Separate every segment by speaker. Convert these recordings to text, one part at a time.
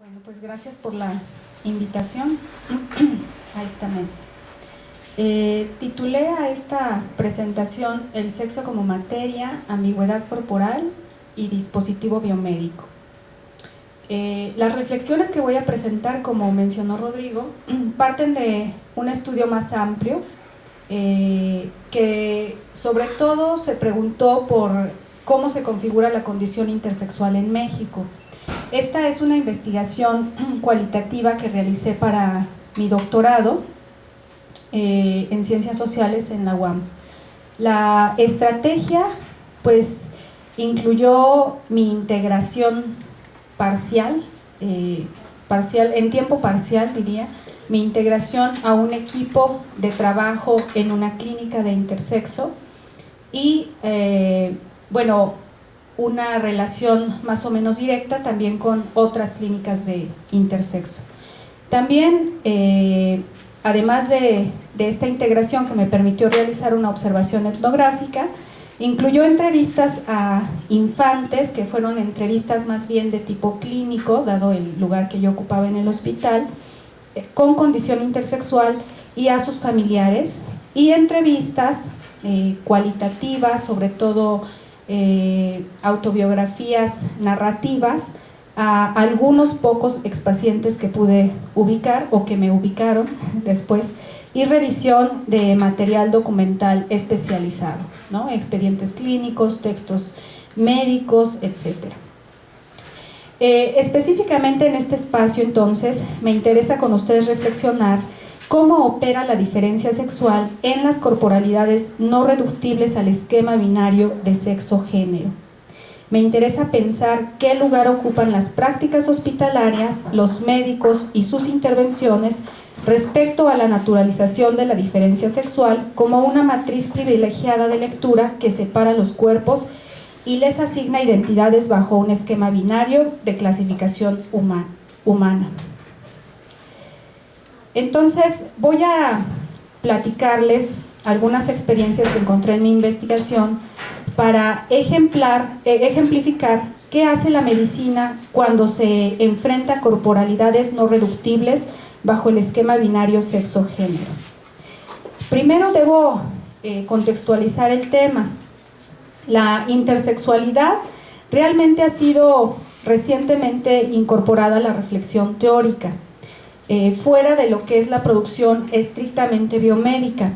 Speaker 1: Bueno, pues gracias por la invitación a esta mesa. Titulé a esta presentación El sexo como materia, ambigüedad corporal y dispositivo biomédico. Las reflexiones que voy a presentar, como mencionó Rodrigo, parten de un estudio más amplio que sobre todo se preguntó por cómo se configura la condición intersexual en México. Esta es una investigación cualitativa que realicé para mi doctorado en Ciencias Sociales en la UAM. La estrategia, pues, incluyó mi integración parcial, en tiempo parcial diría, mi integración a un equipo de trabajo en una clínica de intersexo y, bueno, una relación más o menos directa también con otras clínicas de intersexo. También, además de esta integración que me permitió realizar una observación etnográfica, incluyó entrevistas a infantes, que fueron entrevistas más bien de tipo clínico, dado el lugar que yo ocupaba en el hospital, con condición intersexual, y a sus familiares, y entrevistas cualitativas, sobre todo autobiografías narrativas, a algunos pocos expacientes que pude ubicar o que me ubicaron después, y revisión de material documental especializado, ¿no? Expedientes clínicos, textos médicos, etc. Específicamente en este espacio, entonces, me interesa con ustedes reflexionar cómo opera la diferencia sexual en las corporalidades no reductibles al esquema binario de sexo-género. Me interesa pensar qué lugar ocupan las prácticas hospitalarias, los médicos y sus intervenciones respecto a la naturalización de la diferencia sexual como una matriz privilegiada de lectura que separa los cuerpos y les asigna identidades bajo un esquema binario de clasificación humana. Entonces, voy a platicarles algunas experiencias que encontré en mi investigación para ejemplificar qué hace la medicina cuando se enfrenta a corporalidades no reductibles bajo el esquema binario sexo-género. Primero debo contextualizar el tema. La intersexualidad realmente ha sido recientemente incorporada a la reflexión teórica, fuera de lo que es la producción estrictamente biomédica.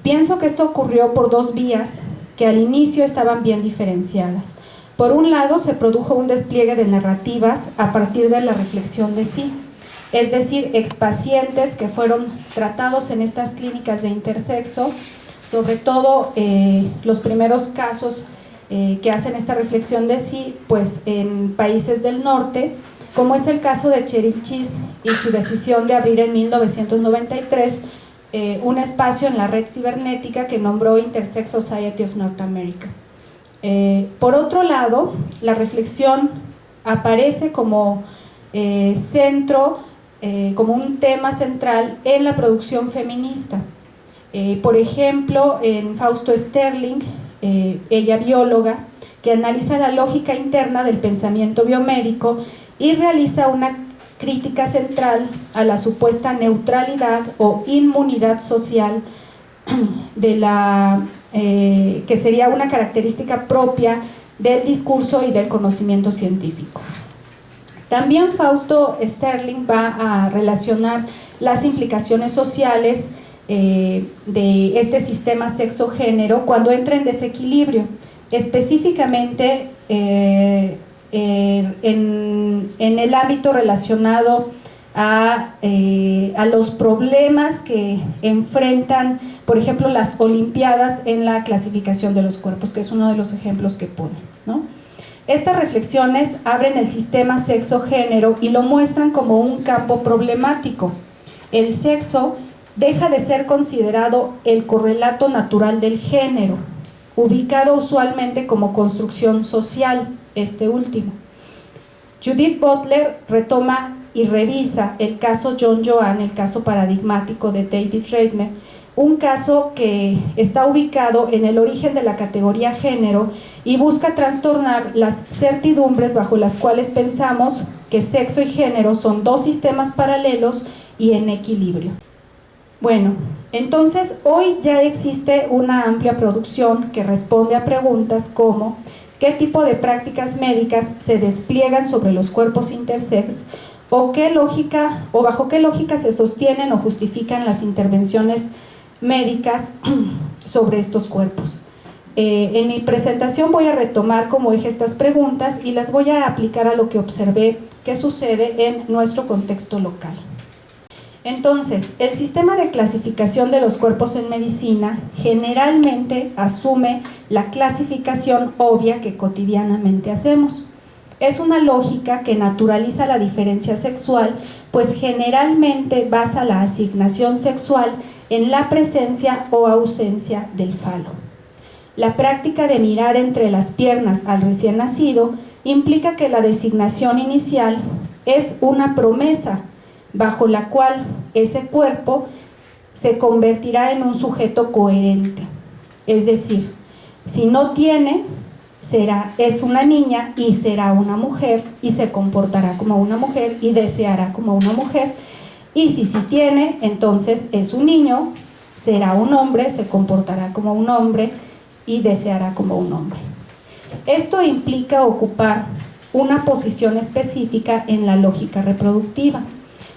Speaker 1: Pienso que esto ocurrió por dos vías que al inicio estaban bien diferenciadas. Por un lado, se produjo un despliegue de narrativas a partir de la reflexión de sí, es decir, expacientes que fueron tratados en estas clínicas de intersexo, sobre todo los primeros casos que hacen esta reflexión de sí, pues en países del norte, como es el caso de Cheryl Chis y su decisión de abrir en 1993 un espacio en la red cibernética que nombró Intersex Society of North America. Por otro lado, la reflexión aparece como centro, como un tema central en la producción feminista. Por ejemplo, en Fausto Sterling, ella bióloga, que analiza la lógica interna del pensamiento biomédico y realiza una crítica central a la supuesta neutralidad o inmunidad social de que sería una característica propia del discurso y del conocimiento científico. También Fausto Sterling va a relacionar las implicaciones sociales de este sistema sexo-género cuando entra en desequilibrio, específicamente en el ámbito relacionado a los problemas que enfrentan, por ejemplo, las Olimpiadas en la clasificación de los cuerpos, que es uno de los ejemplos que pone, ¿no? Estas reflexiones abren el sistema sexo-género y lo muestran como un campo problemático. El sexo deja de ser considerado el correlato natural del género, ubicado usualmente como construcción social, este último. Judith Butler retoma y revisa el caso John Joan, el caso paradigmático de David Reitmer, un caso que está ubicado en el origen de la categoría género y busca trastornar las certidumbres bajo las cuales pensamos que sexo y género son dos sistemas paralelos y en equilibrio. Bueno, entonces hoy ya existe una amplia producción que responde a preguntas como qué tipo de prácticas médicas se despliegan sobre los cuerpos intersex o bajo qué lógica se sostienen o justifican las intervenciones médicas sobre estos cuerpos. En mi presentación voy a retomar como eje estas preguntas y las voy a aplicar a lo que observé que sucede en nuestro contexto local. Entonces, el sistema de clasificación de los cuerpos en medicina generalmente asume la clasificación obvia que cotidianamente hacemos. Es una lógica que naturaliza la diferencia sexual, pues generalmente basa la asignación sexual en la presencia o ausencia del falo. La práctica de mirar entre las piernas al recién nacido implica que la designación inicial es una promesa bajo la cual ese cuerpo se convertirá en un sujeto coherente. Es decir, si no tiene, es una niña y será una mujer y se comportará como una mujer y deseará como una mujer. Y si sí tiene, entonces es un niño, será un hombre, se comportará como un hombre y deseará como un hombre. Esto implica ocupar una posición específica en la lógica reproductiva.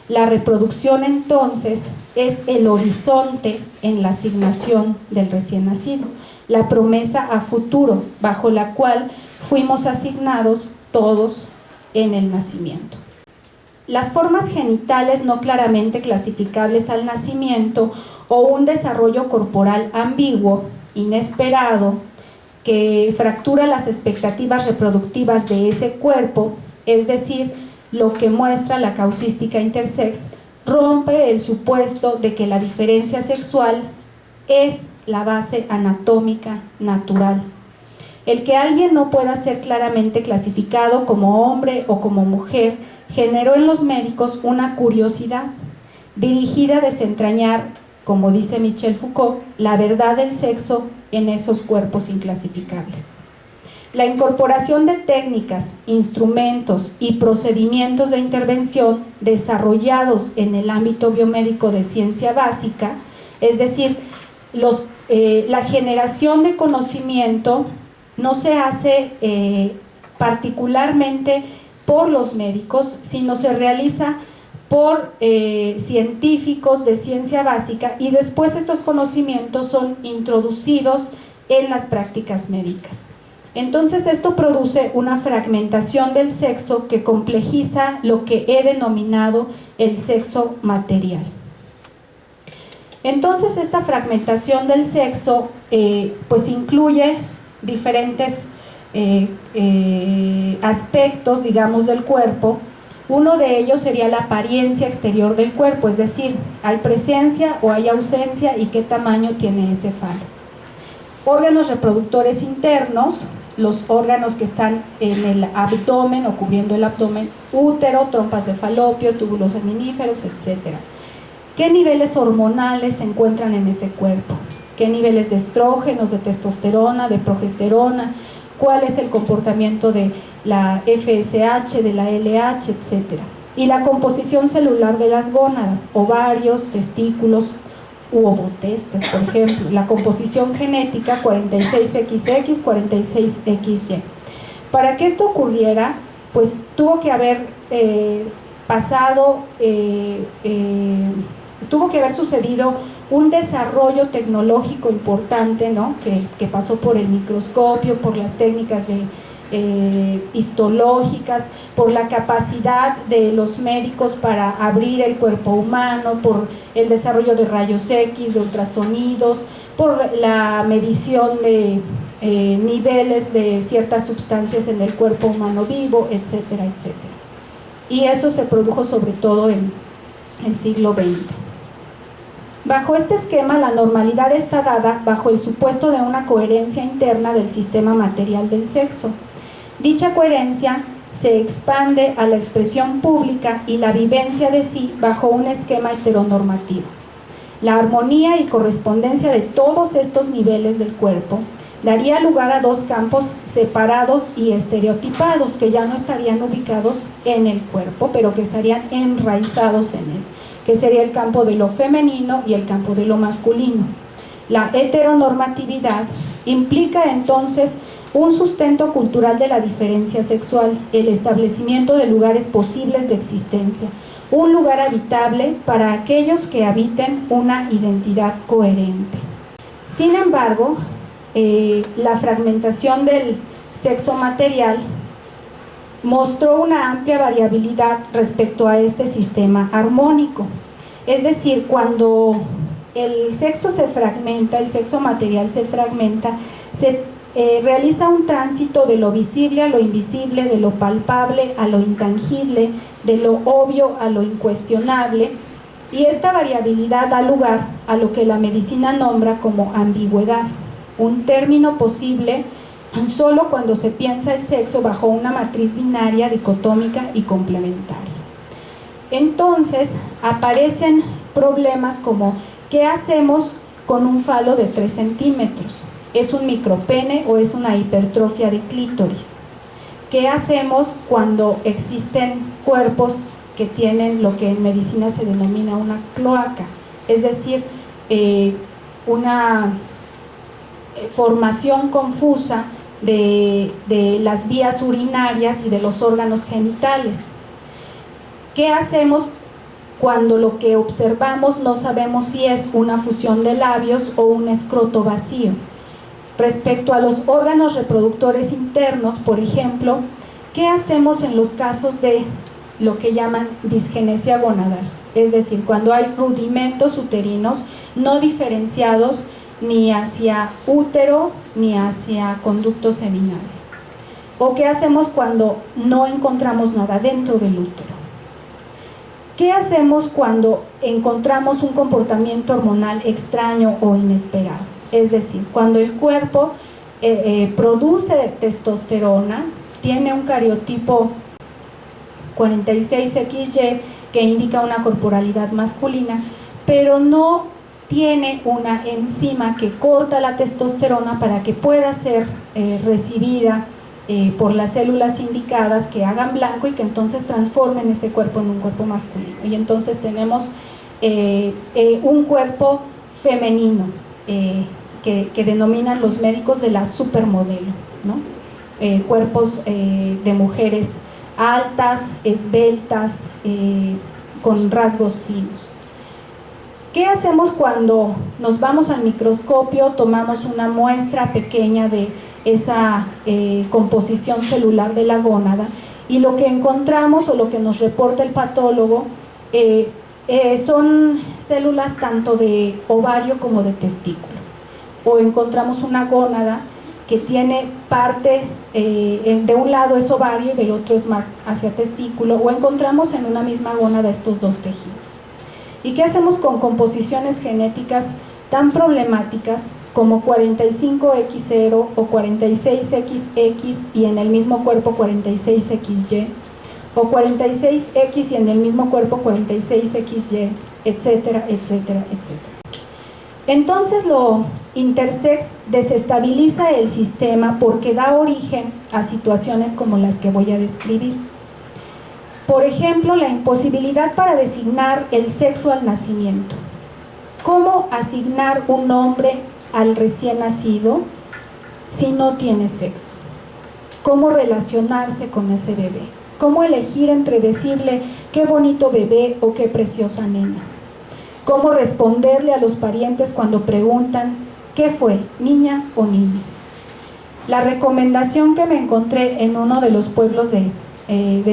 Speaker 1: La reproducción entonces es el horizonte en la asignación del recién nacido, la promesa a futuro bajo la cual fuimos asignados todos en el nacimiento. Las formas genitales no claramente clasificables al nacimiento o un desarrollo corporal ambiguo, inesperado, que fractura las expectativas reproductivas de ese cuerpo, es decir, lo que muestra la causística intersex, rompe el supuesto de que la diferencia sexual es la base anatómica natural. El que alguien no pueda ser claramente clasificado como hombre o como mujer generó en los médicos una curiosidad dirigida a desentrañar, como dice Michel Foucault, la verdad del sexo en esos cuerpos inclasificables. La incorporación de técnicas, instrumentos y procedimientos de intervención desarrollados en el ámbito biomédico de ciencia básica, es decir, la generación de conocimiento no se hace particularmente por los médicos, sino se realiza por científicos de ciencia básica y después estos conocimientos son introducidos en las prácticas médicas. Entonces esto produce una fragmentación del sexo que complejiza lo que he denominado el sexo material. Entonces esta fragmentación del sexo pues incluye diferentes aspectos, digamos, del cuerpo. Uno de ellos sería la apariencia exterior del cuerpo, es decir, hay presencia o hay ausencia y qué tamaño tiene ese falo. Órganos reproductores internos, los órganos que están en el abdomen o cubriendo el abdomen, útero, trompas de falopio, túbulos seminíferos, etc. ¿Qué niveles hormonales se encuentran en ese cuerpo? ¿Qué niveles de estrógenos, de testosterona, de progesterona? ¿Cuál es el comportamiento de la FSH, de la LH, etcétera? Y la composición celular de las gónadas, ovarios, testículos u ovotestes, por ejemplo. La composición genética 46XX, 46XY. Para que esto ocurriera, pues tuvo que haber tuvo que haber sucedido un desarrollo tecnológico importante, ¿no? que pasó por el microscopio, por las técnicas histológicas, por la capacidad de los médicos para abrir el cuerpo humano, por el desarrollo de rayos X, de ultrasonidos, por la medición de niveles de ciertas sustancias en el cuerpo humano vivo, etcétera, etcétera. Y eso se produjo sobre todo en el siglo XX. Bajo este esquema, la normalidad está dada bajo el supuesto de una coherencia interna del sistema material del sexo. Dicha coherencia se expande a la expresión pública y la vivencia de sí bajo un esquema heteronormativo. La armonía y correspondencia de todos estos niveles del cuerpo daría lugar a dos campos separados y estereotipados que ya no estarían ubicados en el cuerpo, pero que estarían enraizados en él, que sería el campo de lo femenino y el campo de lo masculino. La heteronormatividad implica entonces un sustento cultural de la diferencia sexual, el establecimiento de lugares posibles de existencia, un lugar habitable para aquellos que habiten una identidad coherente. Sin embargo, la fragmentación del sexo material mostró una amplia variabilidad respecto a este sistema armónico. Es decir, cuando el sexo se fragmenta, el sexo material se fragmenta, se realiza un tránsito de lo visible a lo invisible, de lo palpable a lo intangible, de lo obvio a lo incuestionable, y esta variabilidad da lugar a lo que la medicina nombra como ambigüedad, un término posible solo cuando se piensa el sexo bajo una matriz binaria, dicotómica y complementaria. Entonces aparecen problemas como ¿qué hacemos con un falo de 3 centímetros? ¿Es un micropene o es una hipertrofia de clítoris? ¿Qué hacemos cuando existen cuerpos que tienen lo que en medicina se denomina una cloaca? Es decir, una formación confusa de las vías urinarias y de los órganos genitales. ¿Qué hacemos cuando lo que observamos no sabemos si es una fusión de labios o un escroto vacío? Respecto a los órganos reproductores internos, por ejemplo, ¿qué hacemos en los casos de lo que llaman disgenesia gonadal? Es decir, cuando hay rudimentos uterinos no diferenciados ni hacia útero ni hacia conductos seminales. ¿O qué hacemos cuando no encontramos nada dentro del útero? ¿Qué hacemos cuando encontramos un comportamiento hormonal extraño o inesperado? Es decir, cuando el cuerpo produce testosterona, tiene un cariotipo 46XY que indica una corporalidad masculina, pero no tiene una enzima que corta la testosterona para que pueda ser recibida por las células indicadas, que hagan blanco y que entonces transformen ese cuerpo en un cuerpo masculino. Y entonces tenemos un cuerpo femenino que denominan los médicos de la supermodelo, ¿no? Cuerpos de mujeres altas, esbeltas, con rasgos finos. ¿Qué hacemos cuando nos vamos al microscopio, tomamos una muestra pequeña de esa composición celular de la gónada y lo que encontramos o lo que nos reporta el patólogo son células tanto de ovario como de testículo? O encontramos una gónada que tiene parte, de un lado es ovario y del otro es más hacia testículo, o encontramos en una misma gónada estos dos tejidos. ¿Y qué hacemos con composiciones genéticas tan problemáticas como 45X0 o 46XX y en el mismo cuerpo 46XY, o 46X y en el mismo cuerpo 46XY, etcétera, etcétera, etcétera? Entonces lo intersex desestabiliza el sistema porque da origen a situaciones como las que voy a describir. Por ejemplo, la imposibilidad para designar el sexo al nacimiento. ¿Cómo asignar un nombre al recién nacido si no tiene sexo? ¿Cómo relacionarse con ese bebé? ¿Cómo elegir entre decirle qué bonito bebé o qué preciosa nena? ¿Cómo responderle a los parientes cuando preguntan qué fue, niña o niño? La recomendación que me encontré en uno de los pueblos de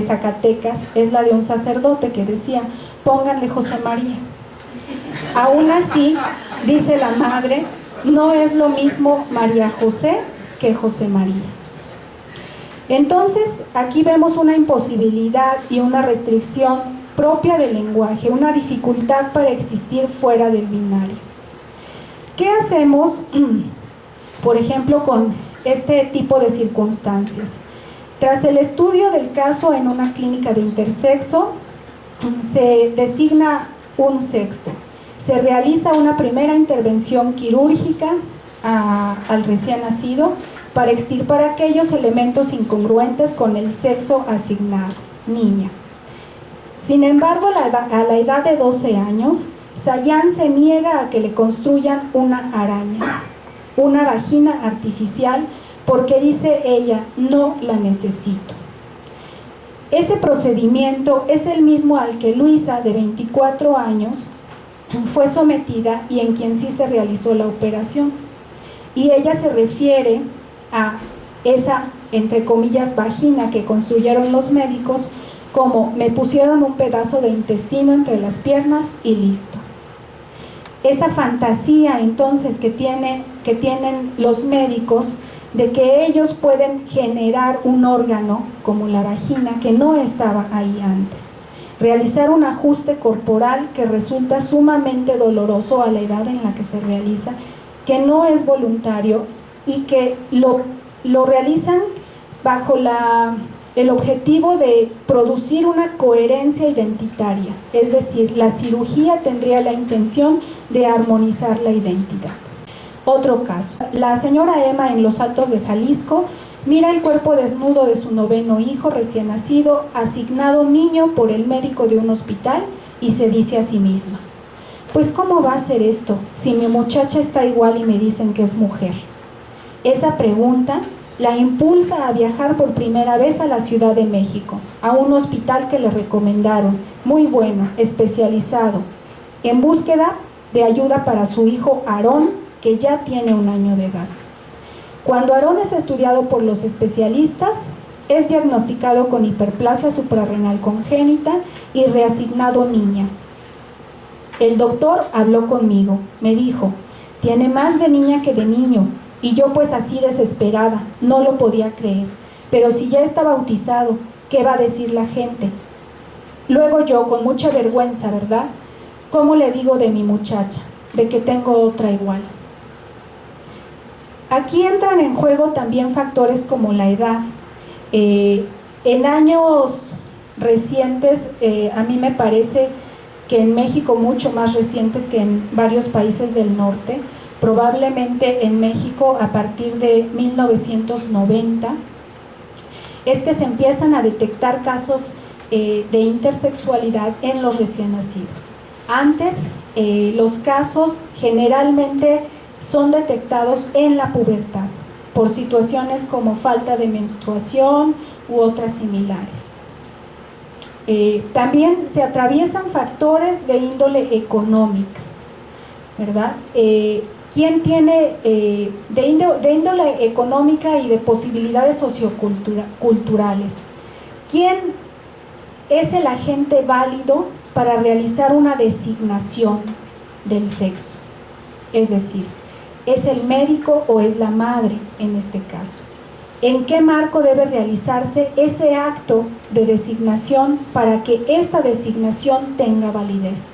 Speaker 1: Zacatecas es la de un sacerdote que decía: pónganle José María. Aún así, dice la madre, no es lo mismo María José que José María. Entonces, aquí vemos una imposibilidad y una restricción propia del lenguaje, una dificultad para existir fuera del binario. ¿Qué hacemos, por ejemplo, con este tipo de circunstancias? Tras el estudio del caso en una clínica de intersexo, se designa un sexo. Se realiza una primera intervención quirúrgica al recién nacido para extirpar aquellos elementos incongruentes con el sexo asignado, niña. Sin embargo, a la edad de 12 años, Sayan se niega a que le construyan una araña, una vagina artificial, porque dice ella, no la necesito. Ese procedimiento es el mismo al que Luisa, de 24 años, fue sometida y en quien sí se realizó la operación. Y ella se refiere a esa, entre comillas, vagina que construyeron los médicos como me pusieron un pedazo de intestino entre las piernas y listo. Esa fantasía entonces que tienen los médicos de que ellos pueden generar un órgano como la vagina que no estaba ahí antes, realizar un ajuste corporal que resulta sumamente doloroso a la edad en la que se realiza, que no es voluntario y que lo realizan bajo el objetivo de producir una coherencia identitaria, es decir, la cirugía tendría la intención de armonizar la identidad. Otro caso, la señora Emma en Los Altos de Jalisco mira el cuerpo desnudo de su 9º hijo recién nacido, asignado niño por el médico de un hospital, y se dice a sí misma, pues ¿cómo va a ser esto si mi muchacha está igual y me dicen que es mujer? Esa pregunta la impulsa a viajar por primera vez a la Ciudad de México, a un hospital que le recomendaron, muy bueno, especializado, en búsqueda de ayuda para su hijo Aarón, que ya tiene 1 año de edad. Cuando Aarón es estudiado por los especialistas, es diagnosticado con hiperplasia suprarrenal congénita y reasignado niña. El doctor habló conmigo, me dijo, tiene más de niña que de niño, y yo pues así desesperada, no lo podía creer, pero si ya está bautizado, ¿qué va a decir la gente? Luego yo, con mucha vergüenza, ¿verdad? ¿Cómo le digo de mi muchacha? De que tengo otra igual. Aquí entran en juego también factores como la edad. En años recientes, a mí me parece que en México, mucho más recientes que en varios países del norte, probablemente en México a partir de 1990, es que se empiezan a detectar casos de intersexualidad en los recién nacidos. Antes, los casos generalmente son detectados en la pubertad, por situaciones como falta de menstruación u otras similares. También se atraviesan factores de índole económica, ¿verdad? ¿Quién tiene de índole económica y de posibilidades socioculturales? ¿Quién es el agente válido para realizar una designación del sexo? Es decir, ¿es el médico o es la madre en este caso? ¿En qué marco debe realizarse ese acto de designación para que esta designación tenga validez?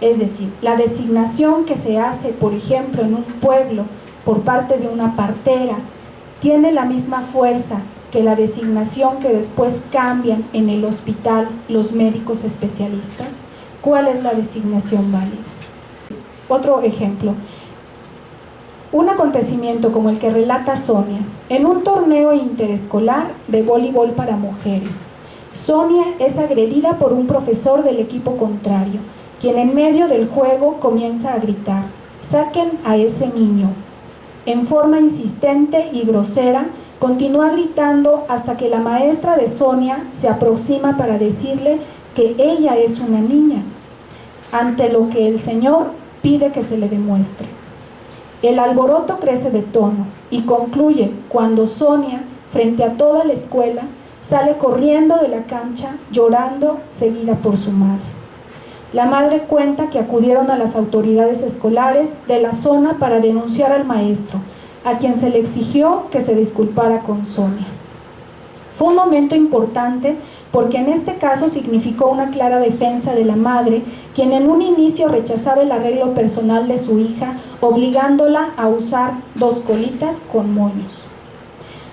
Speaker 1: Es decir, la designación que se hace, por ejemplo, en un pueblo por parte de una partera, ¿tiene la misma fuerza que la designación que después cambian en el hospital los médicos especialistas? ¿Cuál es la designación válida? Otro ejemplo. Un acontecimiento como el que relata Sonia, en un torneo interescolar de voleibol para mujeres. Sonia es agredida por un profesor del equipo contrario, quien en medio del juego comienza a gritar, ¡saquen a ese niño! En forma insistente y grosera, continúa gritando hasta que la maestra de Sonia se aproxima para decirle que ella es una niña, ante lo que el señor pide que se le demuestre. El alboroto crece de tono y concluye cuando Sonia, frente a toda la escuela, sale corriendo de la cancha llorando, seguida por su madre. La madre cuenta que acudieron a las autoridades escolares de la zona para denunciar al maestro, a quien se le exigió que se disculpara con Sonia. Fue un momento importante porque en este caso significó una clara defensa de la madre, quien en un inicio rechazaba el arreglo personal de su hija, obligándola a usar 2 colitas con moños.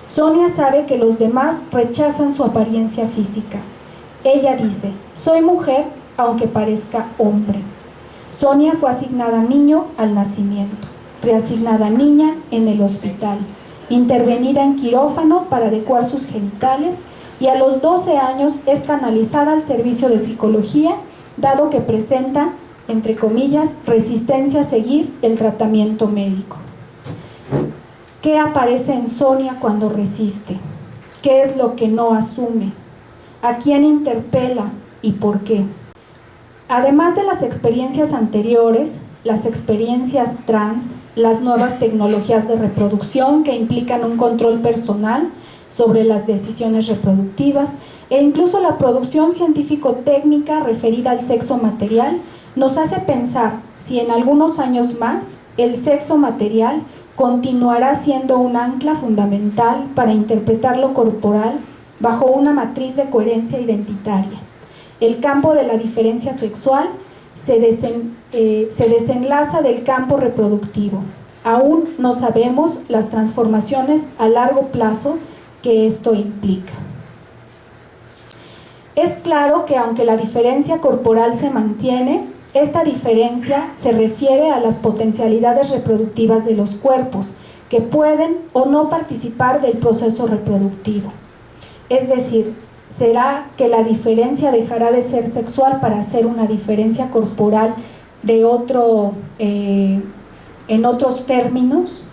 Speaker 1: Sonia sabe que los demás rechazan su apariencia física. Ella dice, soy mujer aunque parezca hombre. Sonia fue asignada niño al nacimiento, reasignada niña en el hospital, intervenida en quirófano para adecuar sus genitales y a los 12 años es canalizada al servicio de psicología, dado que presenta, entre comillas, resistencia a seguir el tratamiento médico. ¿Qué aparece en Sonia cuando resiste? ¿Qué es lo que no asume? ¿A quién interpela y por qué? Además de las experiencias anteriores, las experiencias trans, las nuevas tecnologías de reproducción que implican un control personal sobre las decisiones reproductivas e incluso la producción científico-técnica referida al sexo material, nos hace pensar si en algunos años más el sexo material continuará siendo un ancla fundamental para interpretar lo corporal bajo una matriz de coherencia identitaria. El campo de la diferencia sexual se desenlaza del campo reproductivo. Aún no sabemos las transformaciones a largo plazo que esto implica. Es claro que aunque la diferencia corporal se mantiene, esta diferencia se refiere a las potencialidades reproductivas de los cuerpos, que pueden o no participar del proceso reproductivo. Es decir, ¿será que la diferencia dejará de ser sexual para ser una diferencia corporal de en otros términos?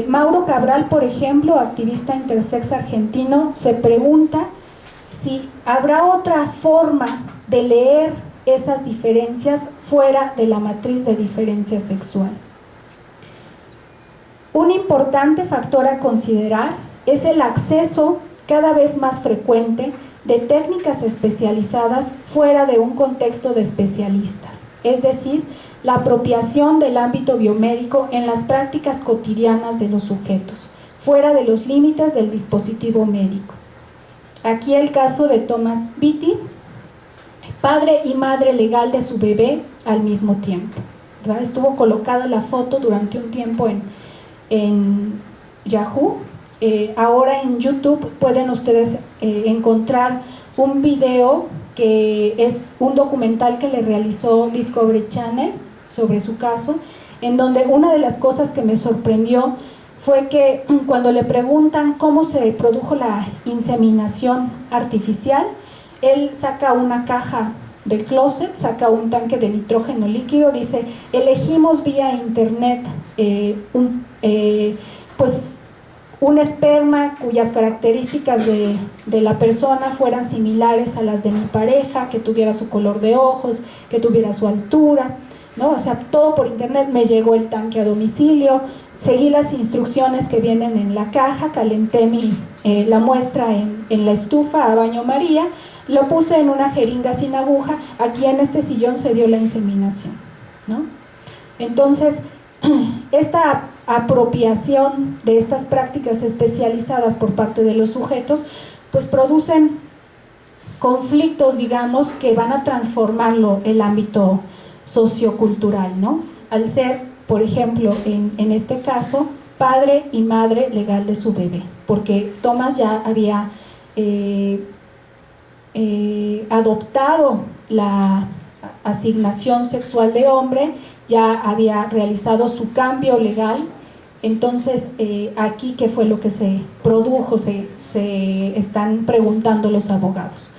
Speaker 1: Mauro Cabral, por ejemplo, activista intersex argentino, se pregunta si habrá otra forma de leer esas diferencias fuera de la matriz de diferencia sexual. Un importante factor a considerar es el acceso cada vez más frecuente de técnicas especializadas fuera de un contexto de especialistas, es decir, la apropiación del ámbito biomédico en las prácticas cotidianas de los sujetos, fuera de los límites del dispositivo médico. Aquí el caso de Thomas Beatty, padre y madre legal de su bebé al mismo tiempo, ¿verdad? Estuvo colocada la foto durante un tiempo en Yahoo. Ahora en YouTube pueden ustedes encontrar un video que es un documental que le realizó Discovery Channel sobre su caso, en donde una de las cosas que me sorprendió fue que cuando le preguntan cómo se produjo la inseminación artificial, él saca una caja del closet, saca un tanque de nitrógeno líquido, dice, elegimos vía internet un esperma cuyas características de la persona fueran similares a las de mi pareja, que tuviera su color de ojos, que tuviera su altura, ¿no? O sea, todo por internet, me llegó el tanque a domicilio, seguí las instrucciones que vienen en la caja, calenté la muestra en la estufa a baño María, lo puse en una jeringa sin aguja, aquí en este sillón se dio la inseminación, ¿no? Entonces, esta apropiación de estas prácticas especializadas por parte de los sujetos, pues producen conflictos, digamos, que van a transformarlo el ámbito sociocultural, ¿no? Al ser, por ejemplo, en este caso, padre y madre legal de su bebé, porque Thomas ya había adoptado la asignación sexual de hombre, ya había realizado su cambio legal. Entonces aquí ¿qué fue lo que se produjo? Se están preguntando los abogados.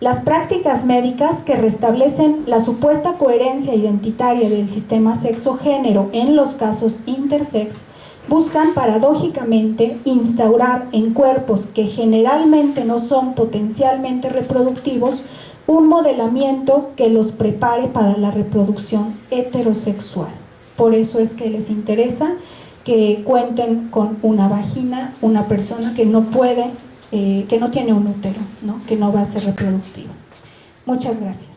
Speaker 1: Las prácticas médicas que restablecen la supuesta coherencia identitaria del sistema sexo-género en los casos intersex buscan paradójicamente instaurar en cuerpos que generalmente no son potencialmente reproductivos un modelamiento que los prepare para la reproducción heterosexual. Por eso es que les interesa que cuenten con una vagina, una persona que no puede, que no tiene un útero, ¿no? Que no va a ser reproductiva. Muchas gracias.